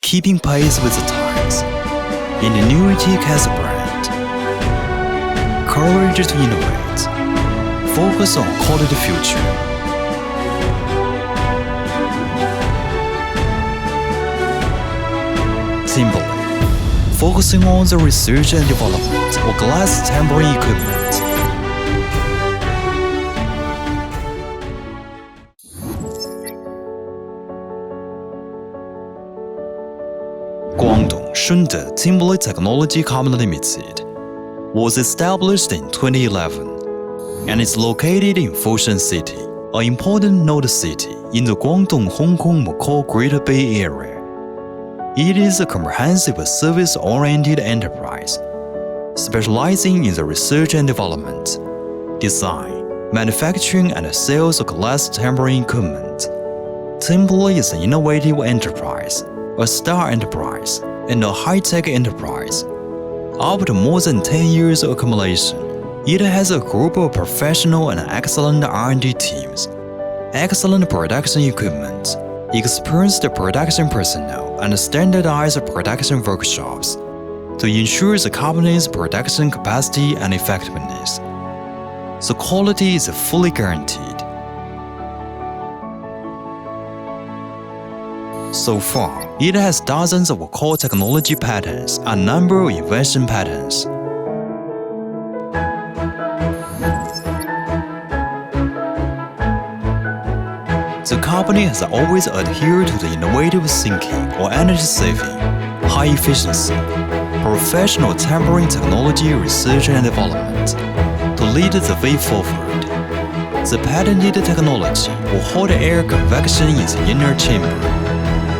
keeping pace with the times. Ingenuity as a brand. Courage to innovate. Focus on quality future. Timberlake, focusing on the research and development of glass tempering equipment. Guangdong Shunde Timberlake Technology Company Limited was established in 2011 and is located in Foshan City, an important node city in the Guangdong-Hong Kong-Macau Greater Bay Area. It is a comprehensive service-oriented enterprise, specializing in the research and development, design, manufacturing and sales of glass tempering equipment. Timberlake is an innovative enterprise, a star enterprise, and a high-tech enterprise. After more than 10 years of accumulation, it has a group of professional and excellent R&D teams, excellent production equipment, experienced production personnel, and standardized production workshops to ensure the company's production capacity and effectiveness. The quality is fully guaranteed. So far, it has dozens of core technology patents and a number of invention patents. The company has always adhered to the innovative thinking or energy saving, high efficiency, professional tempering technology research and development to lead the way forward. The patented technology for hot air convection in the inner chamber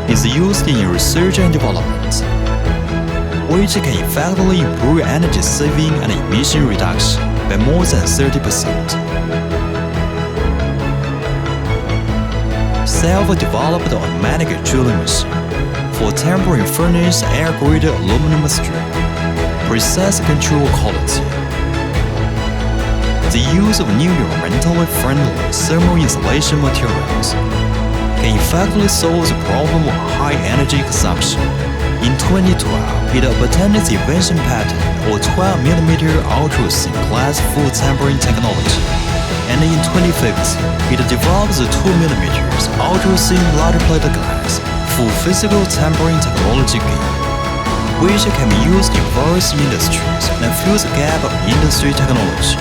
is used in research and development, which can effectively improve energy saving and emission reduction by more than 30%. Self-developed automatic drilling machine for tempering furnace air-grade aluminum steel, precise control quality. The use of new environmentally friendly thermal insulation materials can effectively solve the problem of high energy consumption. In 2012, it obtained the invention patent of 12mm ultra-thin glass full tempering technology, and in 2015, it developed the 2mm ultra-thin large plate glass full physical tempering technology game, which can be used in various industries and fills the gap of industry technology.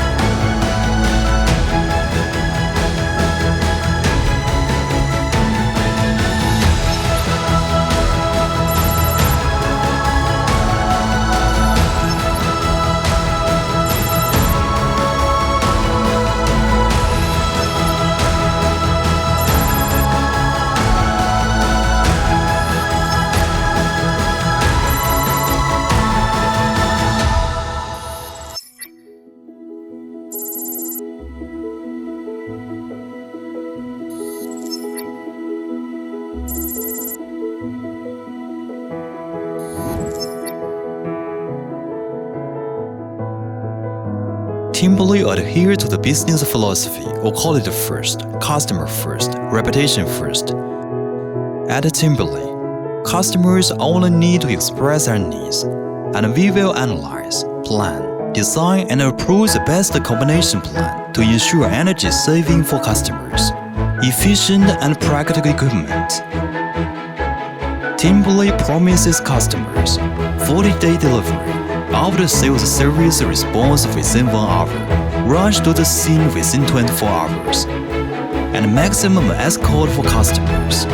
Timberlake adheres to the business philosophy of quality first, customer first, reputation first. At Timberlake, customers only need to express their needs, and we will analyze, plan, design, and approve the best combination plan to ensure energy saving for customers, efficient and practical equipment. Timberlake promises customers 40-day delivery, after-sales service response within 1 hour, rush to the scene within 24 hours, and maximum escort for customers.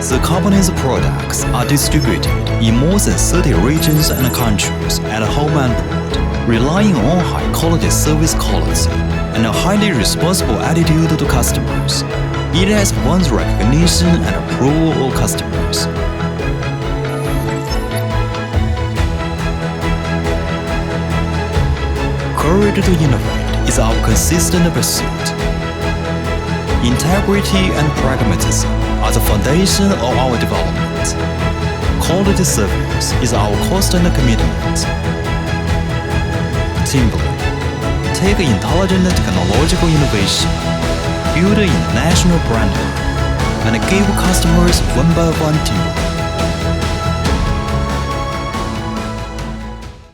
The company's products are distributed in more than 30 regions and countries at home and abroad, relying on high-quality service quality and a highly responsible attitude to customers. It has won the recognition and approval of customers. Courage to innovate is our consistent pursuit. Integrity and pragmatism are the foundation of our development. Quality service is our constant commitment. Timberlake, take intelligent technological innovation, build an international brand, and give customers one by one Timberlake.